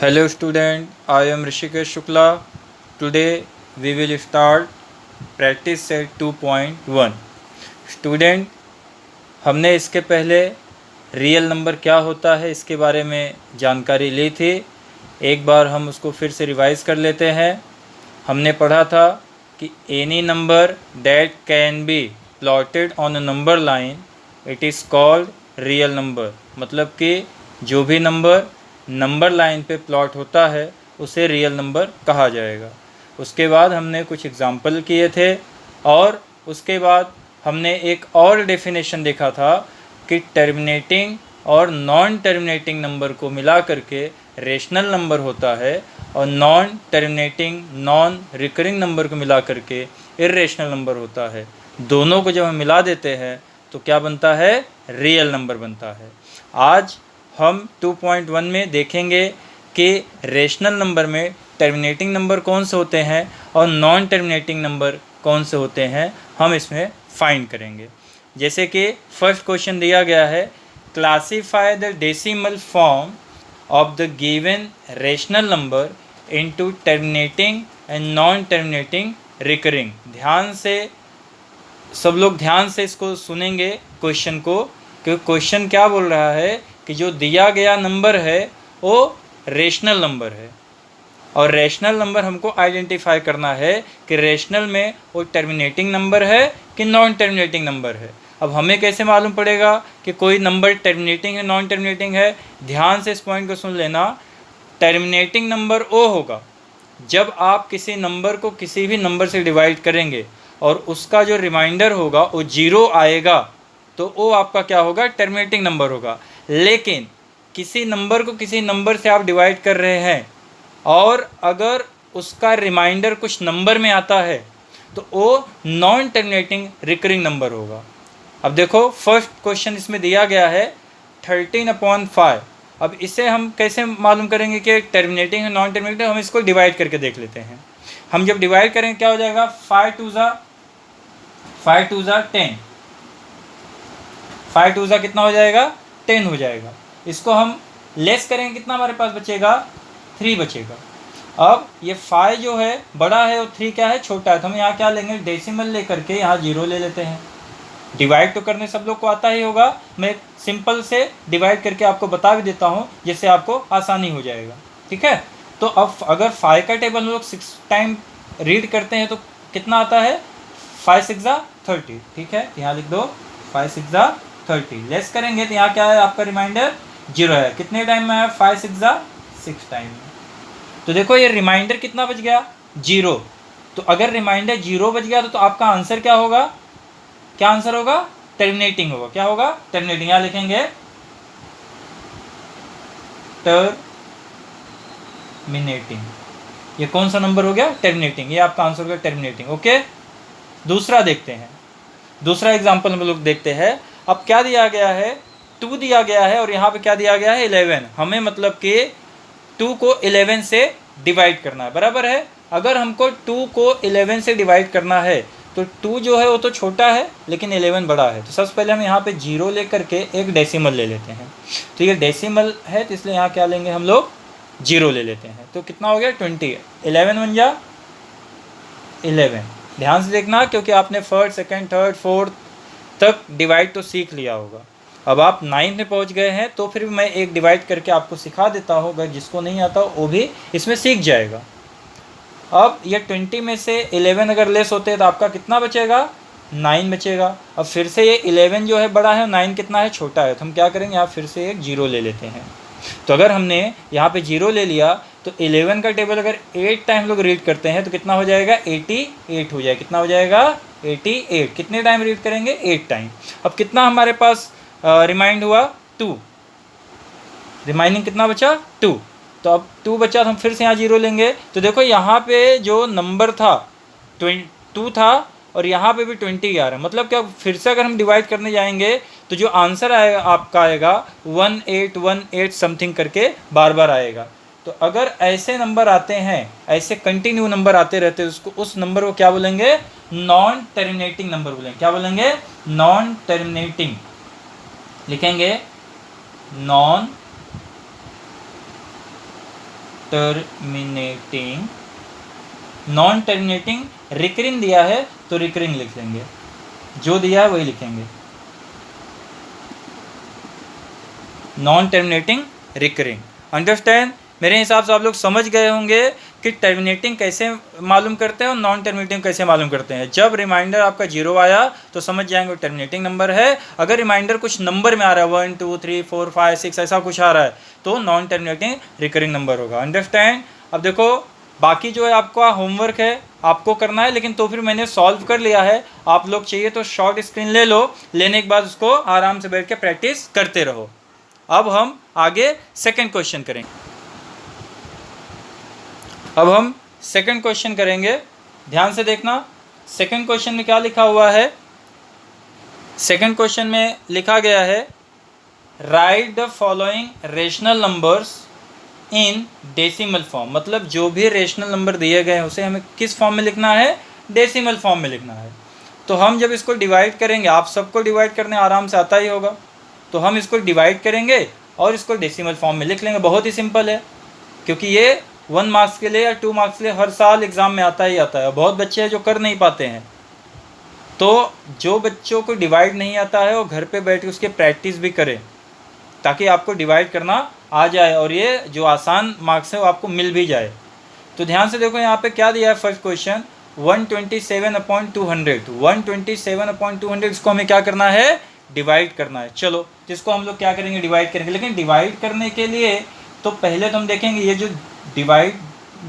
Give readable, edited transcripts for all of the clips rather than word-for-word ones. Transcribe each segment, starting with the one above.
Hello student, I am Rishikesh Shukla. Today we will start practice set 2.1. Student, हमने इसके पहले real number क्या होता है इसके बारे में जानकारी ली थी। एक बार हम उसको फिर से रिवाइज़ कर लेते हैं। हमने पढ़ा था कि any number that can be plotted on a number line it is called real number. मतलब कि जो भी नंबर लाइन पे प्लॉट होता है उसे रियल नंबर कहा जाएगा। उसके बाद हमने कुछ एग्जाम्पल किए थे और उसके बाद हमने एक और डेफिनेशन देखा था कि टर्मिनेटिंग और नॉन टर्मिनेटिंग नंबर को मिला करके रेशनल नंबर होता है और non terminating non recurring number को मिला करके इर्रेशनल नंबर होता है। दोनों को जब हम मिला देते हैं तो क्या बनता है? रियल नंबर बनता है। आज हम 2.1 में देखेंगे कि रेशनल नंबर में टर्मिनेटिंग नंबर कौन से होते हैं और नॉन टर्मिनेटिंग नंबर कौन से होते हैं, हम इसमें फाइंड करेंगे। जैसे कि फर्स्ट क्वेश्चन दिया गया है, classify the decimal form of the given rational number into terminating and non terminating recurring. ध्यान से सब लोग ध्यान से इसको सुनेंगे क्वेश्चन को, क्योंकि क्वेश्चन क्या बोल रहा है कि जो दिया गया नंबर है वो रेशनल नंबर है और रेशनल नंबर हमको आइडेंटिफाई करना है कि रेशनल में वो टर्मिनेटिंग नंबर है कि नॉन टर्मिनेटिंग नंबर है। अब हमें कैसे मालूम पड़ेगा कि कोई नंबर टर्मिनेटिंग है नॉन टर्मिनेटिंग है? ध्यान से इस पॉइंट को सुन लेना। टर्मिनेटिंग नंबर वो होगा जब आप किसी नंबर को किसी भी नंबर से डिवाइड करेंगे और उसका जो रिमाइंडर होगा वो 0 आएगा तो वो आपका क्या होगा? टर्मिनेटिंग नंबर होगा। लेकिन किसी नंबर को किसी नंबर से आप डिवाइड कर रहे हैं और अगर उसका रिमाइंडर कुछ नंबर में आता है तो वो नॉन टर्मिनेटिंग रिकरिंग नंबर होगा। अब देखो फर्स्ट क्वेश्चन इसमें दिया गया है 13/5। अब इसे हम कैसे मालूम करेंगे कि टर्मिनेटिंग है नॉन टर्मिनेटिंग? हम इसको डिवाइड करके देख लेते हैं। हम जब डिवाइड करेंगे क्या हो जाएगा? 5 2 10। 5 2 कितना हो जाएगा? 10 हो जाएगा। इसको हम लेस करेंगे, कितना हमारे पास बचेगा? 3 बचेगा। अब ये 5 जो है बड़ा है और 3 क्या है? छोटा है। तो हम यहाँ क्या लेंगे? डेसिमल लेकर के यहाँ 0 ले लेते हैं। डिवाइड तो करने सब लोग को आता ही होगा, मैं सिंपल से डिवाइड करके आपको बता भी देता हूँ जिससे आपको आसानी हो जाएगा। ठीक है, तो अब अगर 5 का टेबल हम लोग 6 टाइम रीड करते हैं तो कितना आता है? 5 6 30। ठीक है, यहाँ लिख दो 5 6 30। लेस करेंगे तो यहाँ क्या है? आपका रिमाइंडर 0 है। कितने टाइम में है? 5 6 टाइम में। तो देखो ये रिमाइंडर कितना बच गया? 0। तो अगर रिमाइंडर 0 बच गया तो आपका आंसर क्या होगा? क्या आंसर होगा? टर्मिनेटिंग होगा। क्या होगा? टर्मिनेटिंग। यहाँ लिखेंगे टर्मिनेटिंग। ये कौन सा नंबर हो गया? टर्मिनेटिंग। ये आपका आंसर होगा टर्मिनेटिंग। ओके, दूसरा देखते हैं। दूसरा एग्जांपल हम लोग देखते हैं। अब क्या दिया गया है? 2 दिया गया है और यहाँ पे क्या दिया गया है? 11। हमें मतलब कि 2 को 11 से डिवाइड करना है, बराबर है। अगर हमको 2 को 11 से डिवाइड करना है तो 2 जो है वो तो छोटा है लेकिन 11 बड़ा है। तो सबसे पहले हम यहाँ पे 0 लेकर के एक डेसिमल ले लेते हैं। तो ये डेसिमल है तो इसलिए यहाँ क्या लेंगे हम लोग? 0 ले लेते हैं। तो कितना हो गया? 20। 11 बन जा 11। ध्यान से देखना क्योंकि आपने फर्स्ट सेकंड थर्ड फोर्थ तक डिवाइड तो सीख लिया होगा। अब आप 9 में पहुंच गए हैं तो फिर मैं एक डिवाइड करके आपको सिखा देता हूँ, अगर जिसको नहीं आता वो भी इसमें सीख जाएगा। अब ये 20 में से 11 अगर लेस होते हैं तो आपका कितना बचेगा? 9 बचेगा। अब फिर से ये 11 जो है बड़ा है और 9 कितना है? छोटा है। तो हम क्या करेंगे? यहाँ फिर से एक 0 ले लेते हैं। तो अगर हमने यहाँ पे 0 ले लिया तो 11 का टेबल अगर 8 टाइम लोग रीड करते हैं तो कितना हो जाएगा? 88 हो जाएगा। कितना हो जाएगा? 88। कितने टाइम रीड करेंगे? 8 टाइम। अब कितना हमारे पास रिमाइंड हुआ? 2। रिमाइंडिंग कितना बचा? 2। तो अब 2 बचा तो हम फिर से यहाँ 0 लेंगे। तो देखो यहाँ पे जो नंबर था 2 था और यहाँ पे भी 20 आ रहा है। मतलब क्या? फिर से अगर हम डिवाइड करने जाएंगे तो जो आंसर आएगा आपका आएगा 1818 समथिंग करके बार बार आएगा। तो अगर ऐसे नंबर आते हैं, ऐसे कंटिन्यू नंबर आते रहते हैं, उसको उस नंबर को क्या बोलेंगे? नॉन टर्मिनेटिंग नंबर बोलेंगे। क्या बोलेंगे? Non terminating. लिखेंगे non terminating, non terminating recurring दिया है तो रिकरिंग लिख लेंगे, जो दिया है वही लिखेंगे, नॉन टर्मिनेटिंग रिकरिंग। अंडरस्टैंड? मेरे हिसाब से आप लोग समझ गए होंगे कि टर्मिनेटिंग कैसे मालूम करते हैं और नॉन टर्मिनेटिंग कैसे मालूम करते हैं। जब रिमाइंडर आपका 0 आया तो समझ जाएंगे टर्मिनेटिंग नंबर है। अगर रिमाइंडर कुछ नंबर में आ रहा है 1 2 3 4 5 6 ऐसा कुछ आ रहा है तो नॉन टर्मिनेटिंग रिकरिंग नंबर होगा। अंडरस्टैंड? अब देखो बाकी जो है आपका होमवर्क है आपको करना है, लेकिन तो फिर मैंने सॉल्व कर लिया है। आप लोग चाहिए तो शॉर्ट स्क्रीन ले लो, लेने के बाद उसको आराम से बैठ के प्रैक्टिस करते रहो। अब हम आगे सेकंड क्वेश्चन करेंगे। अब हम सेकंड क्वेश्चन करेंगे, ध्यान से देखना। सेकंड क्वेश्चन में क्या लिखा हुआ है? सेकंड क्वेश्चन में लिखा गया है right the following rational numbers in decimal form. मतलब जो भी रेशनल नंबर दिए गए हैं उसे हमें किस फॉर्म में लिखना है? डेसिमल फॉर्म में लिखना है। तो हम जब इसको डिवाइड करेंगे, आप सबको डिवाइड करने आराम से आता ही होगा, तो हम इसको डिवाइड करेंगे और इसको डेसिमल फॉर्म में लिख लेंगे। बहुत ही सिंपल है, क्योंकि ये 1 मार्क्स के लिए या 2 मार्क्स के लिए हर साल एग्ज़ाम में आता ही आता है। बहुत बच्चे हैं जो कर नहीं पाते हैं, तो जो बच्चों को डिवाइड नहीं आता है वो घर पे बैठ के उसके प्रैक्टिस भी करें, ताकि आपको डिवाइड करना आ जाए और ये जो आसान मार्क्स है वो आपको मिल भी जाए। तो ध्यान से देखो यहाँ पे क्या दिया है। फर्स्ट क्वेश्चन 127/200, 127/200 इसको हमें क्या करना है? डिवाइड करना है। चलो जिसको हम लोग क्या करेंगे? डिवाइड करेंगे। लेकिन डिवाइड करने के लिए तो पहले तो हम देखेंगे ये जो डिवाइड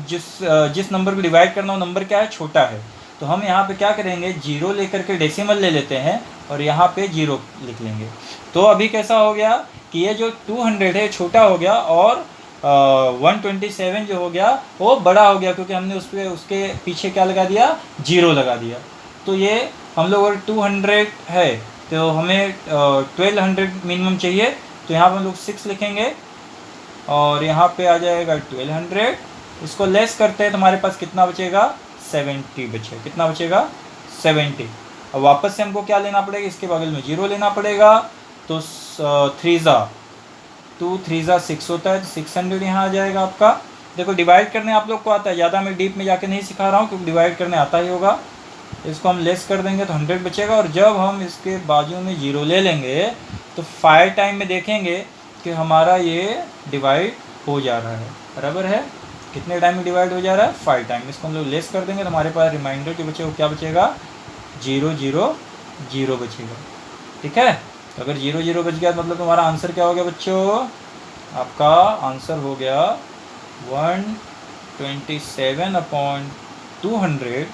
जिस नंबर को डिवाइड करना वो नंबर क्या है? छोटा है। तो हम यहाँ पे क्या करेंगे? 0 लेकर के डेसिमल ले लेते हैं और यहाँ पे 0 लिख लेंगे। तो अभी कैसा हो गया कि ये जो 200 है छोटा हो गया और 127 जो हो गया वो बड़ा हो गया, क्योंकि हमने उसके पीछे क्या लगा दिया? 0 लगा दिया। तो ये हम लोग अगर 200 है तो हमें 1200 मिनिमम चाहिए, तो यहाँ पर हम लोग 6 लिखेंगे और यहाँ पे आ जाएगा 1200। इसको लेस करते हैं तो हमारे पास कितना बचेगा? 70 बचेगा। कितना बचेगा? 70। अब वापस से हमको क्या लेना पड़ेगा? इसके बगल में 0 लेना पड़ेगा। तो 2 3 6 होता है, तो 600 यहाँ आ जाएगा आपका। देखो डिवाइड करने आप लोग को आता है, ज़्यादा मैं डीप में जाके नहीं सिखा रहा हूँ क्योंकि डिवाइड करने आता ही होगा। इसको हम लेस कर देंगे तो 100 बचेगा, और जब हम इसके बाजू में 0 ले लेंगे तो 5 टाइम में देखेंगे कि हमारा ये डिवाइड हो जा रहा है। बराबर है? कितने टाइम में डिवाइड हो जा रहा है? 5 टाइम। इसको हम लोग लेस कर देंगे तो हमारे पास रिमाइंडर जो बचेगा क्या बचेगा? 0 0 0 बचेगा। ठीक है? तो अगर 0 0 बच गया तो मतलब तुम्हारा आंसर क्या हो गया बच्चों? आपका आंसर हो गया 127/200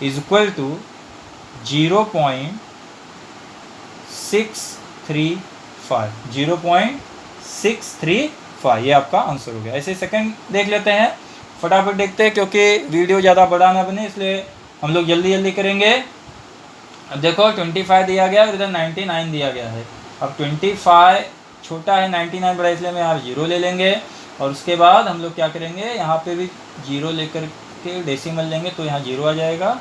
इज इक्वल टू 0.635। 0.635 ये आपका आंसर हो गया। ऐसे सेकंड देख लेते हैं, फटाफट देखते हैं क्योंकि वीडियो ज़्यादा बड़ा ना बने, इसलिए हम लोग जल्दी जल्दी करेंगे। अब देखो 25 दिया गया और इधर 99 दिया गया है। अब 25 छोटा है, 99 बड़ा, इसलिए हम यहाँ 0 ले लेंगे और उसके बाद हम लोग क्या करेंगे? यहाँ पे भी 0 लेकर के डेसिमल लेंगे तो यहाँ 0 आ जाएगा।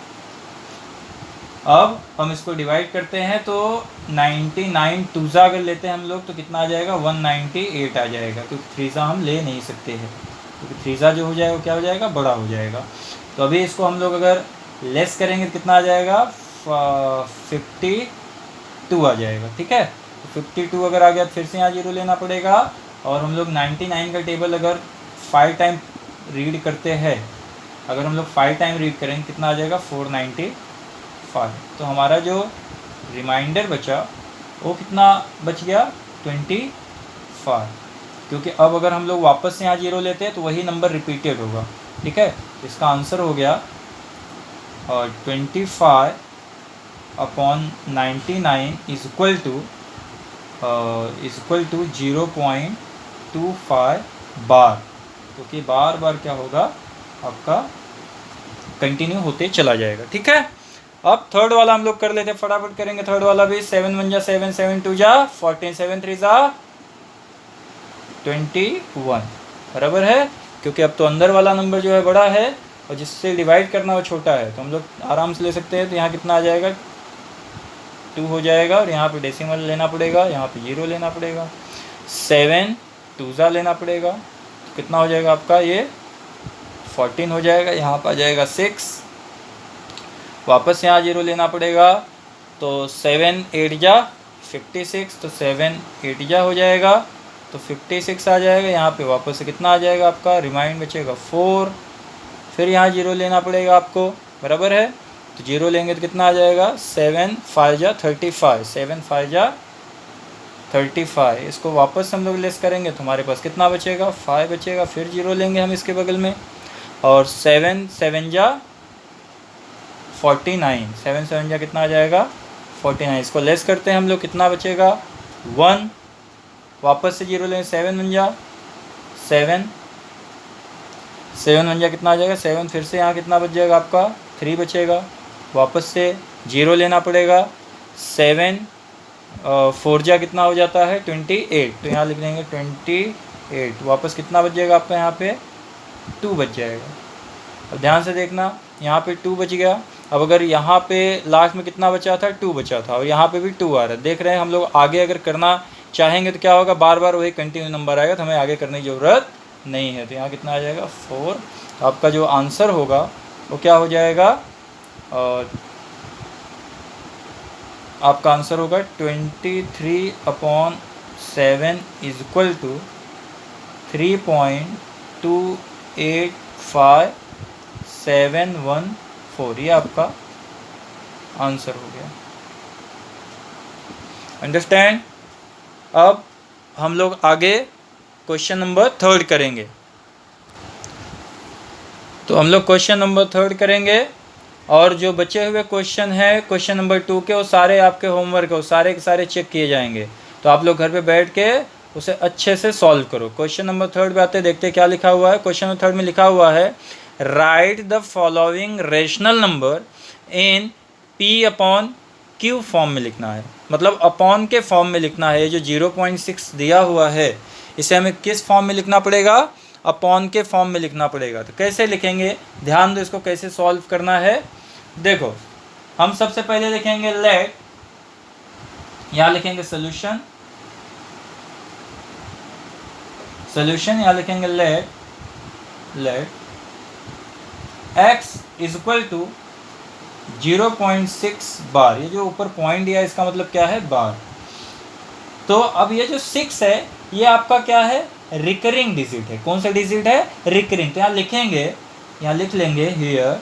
अब हम इसको डिवाइड करते हैं तो 99 टूज़ा अगर लेते हैं हम लोग तो कितना आ जाएगा? 198 आ जाएगा, क्योंकि थ्रीज़ा हम ले नहीं सकते हैं, क्योंकि थ्रीज़ा जो हो जाएगा क्या हो जाएगा? बड़ा हो जाएगा। तो अभी इसको हम लोग अगर लेस करेंगे तो कितना आ जाएगा? 52 आ जाएगा। ठीक है? तो 52 अगर आ गया तो फिर से यहाँ 0 लेना पड़ेगा, और हम लोग 99 का टेबल अगर 5 टाइम रीड करते हैं, अगर हम लोग 5 टाइम रीड करेंगे कितना आ जाएगा? 495। तो हमारा जो रिमाइंडर बचा वो कितना बच गया? 25। क्योंकि अब अगर हम लोग वापस से यहाँ 0 लेते हैं तो वही नंबर रिपीटेड होगा। ठीक है? इसका आंसर हो गया और 25/99 इज इक्वल टू 0.25 बार, क्योंकि बार बार क्या होगा? आपका कंटिन्यू होते चला जाएगा। ठीक है? अब थर्ड वाला हम लोग कर लेते हैं, फटाफट करेंगे थर्ड वाला भी। 7 1 जा 7, 7 2 जा 14, 7 3 जा 21। बराबर है? क्योंकि अब तो अंदर वाला नंबर जो है बड़ा है और जिससे डिवाइड करना वो छोटा है, तो हम लोग आराम से ले सकते हैं। तो यहाँ कितना आ जाएगा? 2 हो जाएगा, और यहाँ पे डेसिमल लेना पड़ेगा, यहाँ पे 0 लेना पड़ेगा, 7 2 जा लेना पड़ेगा, कितना हो जाएगा आपका ये 14 हो जाएगा। यहाँ पर आ जाएगा 6, वापस यहाँ 0 लेना पड़ेगा, तो 7 8 जा 56, तो 7 8 जा हो जाएगा, तो 56 आ जाएगा। यहाँ पे वापस से कितना आ जाएगा आपका, रिमाइंड बचेगा 4, फिर यहाँ 0 लेना पड़ेगा आपको, बराबर है। तो 0 लेंगे तो कितना आ जाएगा, 7 5 जा 35, 7 5 जा 35। इसको वापस हम लोग लेस करेंगे तो हमारे पास कितना बचेगा, 5 बचेगा। फिर 0 लेंगे हम इसके बगल में, और 7 7 जा 49, 7 7 जा कितना आ जाएगा 49। इसको लेस करते हैं हम लोग, कितना बचेगा 1, वापस से 0 लेंगे, 7 1 जा 7, 7 1 जा कितना आ जाएगा 7, फिर से यहाँ कितना बच जाएगा आपका 3 बचेगा, वापस से 0 लेना पड़ेगा, 7 4 जा कितना हो जाता है 28, तो यहाँ लिख लेंगे 28, वापस कितना बच जाएगा आपका यहाँ पे 2 बच जाएगा। अब ध्यान से देखना, यहाँ पे 2 बच गया। अब अगर यहाँ पे लास्ट में कितना बचा था, 2 बचा था, और यहाँ पे भी 2 आ रहा है। देख रहे हैं हम लोग आगे अगर करना चाहेंगे तो क्या होगा, बार बार वही कंटिन्यू नंबर आएगा, तो हमें आगे करने की ज़रूरत नहीं है। तो यहाँ कितना आ जाएगा 4। आपका जो आंसर होगा वो क्या हो जाएगा, और आपका आंसर होगा 23/7 इक्वल टू 3.285714। ये आपका आंसर हो गया। अंडरस्टैंड। अब हम लोग आगे क्वेश्चन नंबर 3 करेंगे। तो हम लोग क्वेश्चन नंबर 3 करेंगे, और जो बचे हुए क्वेश्चन है क्वेश्चन नंबर 2 के, वो सारे आपके होमवर्क है, वो सारे के सारे चेक किए जाएंगे। तो आप लोग घर पे बैठ के उसे अच्छे से सॉल्व करो। क्वेश्चन नंबर 3 पे आते देखते क्या लिखा हुआ है। क्वेश्चन नंबर 3 में लिखा हुआ है, right the following rational number in P/Q form में लिखना है, मतलब अपॉन के फॉर्म में लिखना है। जो 0.6 दिया हुआ है इसे हमें किस फॉर्म में लिखना पड़ेगा, अपॉन के फॉर्म में लिखना पड़ेगा। तो कैसे लिखेंगे, ध्यान दो, इसको कैसे सॉल्व करना है। देखो, हम सबसे पहले लिखेंगे लेट, यहाँ लिखेंगे सोल्यूशन, यहाँ लिखेंगे let x is equal to 0.6 bar. ये जो ऊपर पॉइंट दिया है इसका मतलब क्या है, बार। तो अब ये जो 6 है ये आपका क्या है, रिकरिंग डिजिट है। कौन सा डिजिट है, रिकरिंग। तो यहाँ लिखेंगे, यहाँ लिख लेंगे here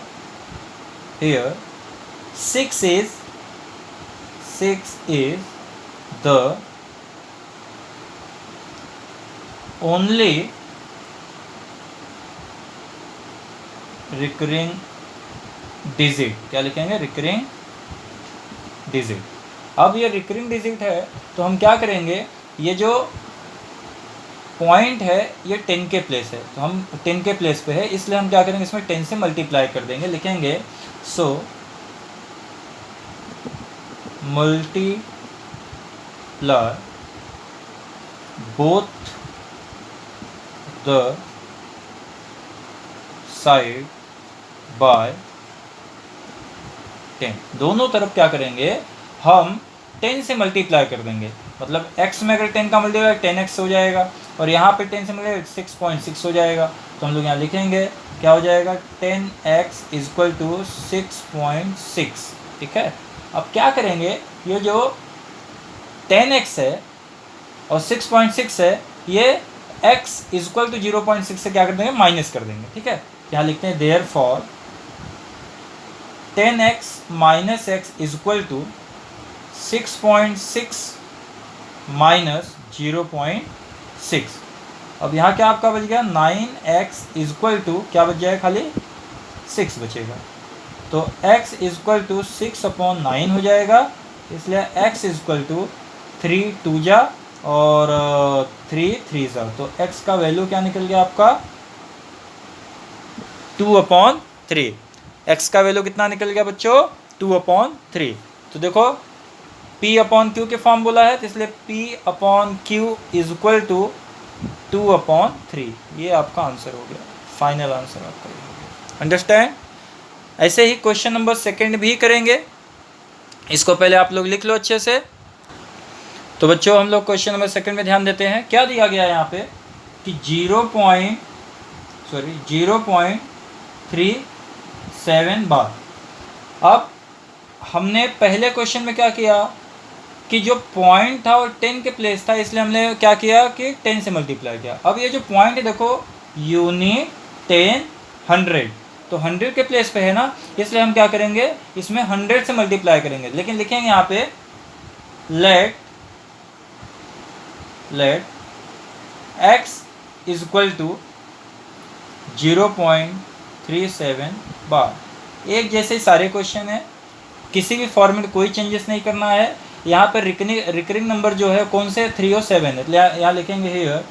6 is the only recurring digit. क्या लिखेंगे, रिकरिंग डिजिट। अब ये रिकरिंग डिजिट है तो हम क्या करेंगे, ये जो पॉइंट है ये 10 के प्लेस है, तो हम 10 के प्लेस पे है, इसलिए हम क्या करेंगे, इसमें 10 से मल्टीप्लाई कर देंगे। लिखेंगे so multiply both the side by 10। दोनों तरफ क्या करेंगे, हम 10 से मल्टीप्लाई कर देंगे। मतलब x में अगर 10 का मल्टीप्लाई 10x हो जाएगा, और यहाँ पे 10 से मल्टीप्लाई 6.6 हो जाएगा। तो हम लोग यहाँ लिखेंगे क्या हो जाएगा, 10x इज इक्वल टू 6.6। ठीक है। अब क्या करेंगे, ये जो 10x है और 6.6 है, ये x इज इक्वल टू 0.6 से क्या कर देंगे, माइनस कर देंगे। ठीक है। यहाँ लिखते हैं therefore 10x minus x is equal to 6.6 minus 0.6। अब यहाँ क्या आपका बच गया, 9x इज इक्वल टू क्या बच जाएगा, खाली 6 बचेगा। तो x इज इक्वल टू 6/9 हो जाएगा, इसलिए x इज इक्वल टू 3 2 जा और 3 3 जा। तो x का वैल्यू क्या निकल गया आपका, 2/3। x का वैल्यू कितना निकल गया बच्चों, 2/3। तो देखो P/Q के फॉर्म बोला है, तो इसलिए P/Q इज इक्वल टू 2/3। ये आपका आंसर हो गया, फाइनल आंसर आपका ये हो गया। अंडरस्टैंड। ऐसे ही क्वेश्चन नंबर 2 भी करेंगे, इसको पहले आप लोग लिख लो अच्छे से। तो बच्चों हम लोग क्वेश्चन नंबर 2 में ध्यान देते हैं। क्या दिया गया है यहाँ पे, कि 0.37 बार। अब हमने पहले क्वेश्चन में क्या किया कि जो पॉइंट था वो 10 के प्लेस था, इसलिए हमने क्या किया कि 10 से मल्टीप्लाई किया। अब ये जो पॉइंट है देखो, यूनिट 10 100, तो 100 के प्लेस पे है ना, इसलिए हम क्या करेंगे, इसमें 100 से मल्टीप्लाई करेंगे। लेकिन लिखेंगे यहाँ पे let x is equal to 0.37 bar. एक जैसे सारे क्वेश्चन है, किसी भी फॉर्मेट कोई चेंजेस नहीं करना है। यहाँ पर रिकरिंग नंबर जो है कौन से 3 और 7 है, यहाँ लिखेंगे here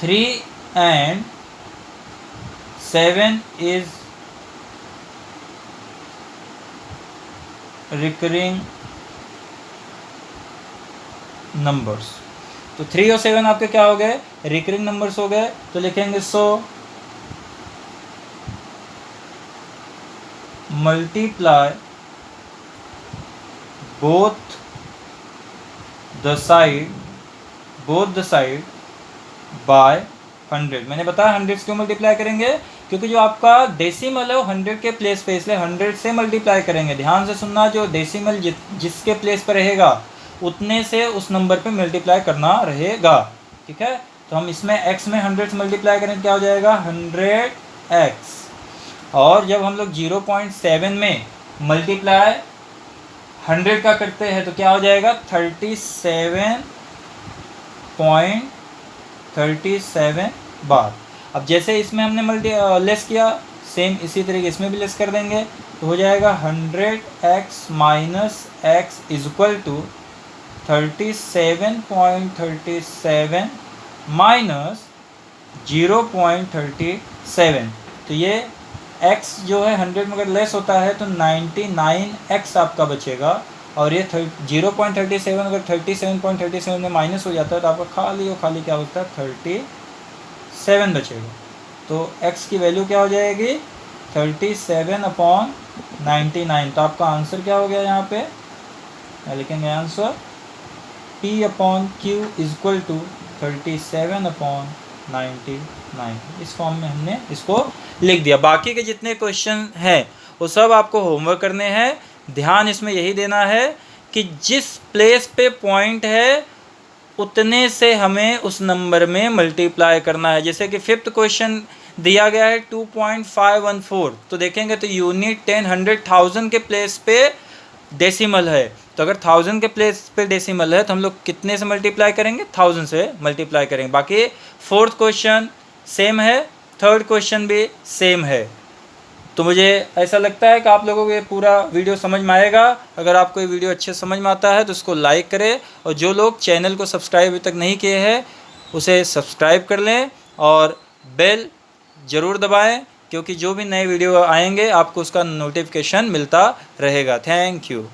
3 and 7 is recurring numbers. तो 3 और 7 आपके क्या हो गए, रिकरिंग नंबर्स हो गए। तो लिखेंगे so multiply both the side by 100। मैंने बताया 100 क्यों मल्टीप्लाई करेंगे, क्योंकि जो आपका डेसिमल है वो 100 के प्लेस पे, इसलिए 100 से मल्टीप्लाई करेंगे। ध्यान से सुनना, जो डेसिमल जिसके प्लेस पर रहेगा उतने से उस नंबर पे मल्टीप्लाई करना रहेगा, ठीक है। तो हम इसमें x में 100 से मल्टीप्लाई करें क्या हो जाएगा 100x, और जब हम लोग 0.7 में मल्टीप्लाई 100 का करते हैं तो क्या हो जाएगा 37.37 बार। अब जैसे इसमें हमने लेस किया, सेम इसी तरीके इसमें भी लेस कर देंगे, तो हो जाएगा 100x minus x is equal to 37.37 minus 0.37। तो ये x जो है 100 में अगर लेस होता है तो 99x आपका बचेगा, और ये 0.37 अगर 37.37 में माइनस हो जाता है तो आपका खाली क्या होता है 37 बचेगा। तो x की वैल्यू क्या हो जाएगी 37/99। तो आपका आंसर क्या हो गया, यहाँ पे लिखेंगे answer P/Q is equal to 37/99। इस फॉर्म में हमने इसको लिख दिया। बाकी के जितने क्वेश्चन हैं वो सब आपको होमवर्क करने हैं। ध्यान इसमें यही देना है कि जिस प्लेस पे पॉइंट है उतने से हमें उस नंबर में मल्टीप्लाई करना है। जैसे कि 5th क्वेश्चन दिया गया है 2.514, तो देखेंगे तो यूनिट 10 100,000 के प्लेस पे डेसिमल है, तो अगर 1000 के प्लेस पे डेसिमल है तो हम लोग कितने से मल्टीप्लाई करेंगे 1000 से मल्टीप्लाई करेंगे। बाकी 4th क्वेश्चन सेम है, 3rd क्वेश्चन भी सेम है। तो मुझे ऐसा लगता है कि आप लोगों को ये पूरा वीडियो समझ में आएगा। अगर आपको ये वीडियो अच्छे समझ में आता है तो इसको लाइक करें, और जो लोग चैनल को सब्सक्राइब अभी तक नहीं किए हैं उसे सब्सक्राइब कर लें और बेल ज़रूर दबाएं, क्योंकि जो भी नए वीडियो आएंगे आपको उसका नोटिफिकेशन मिलता रहेगा। Thank you.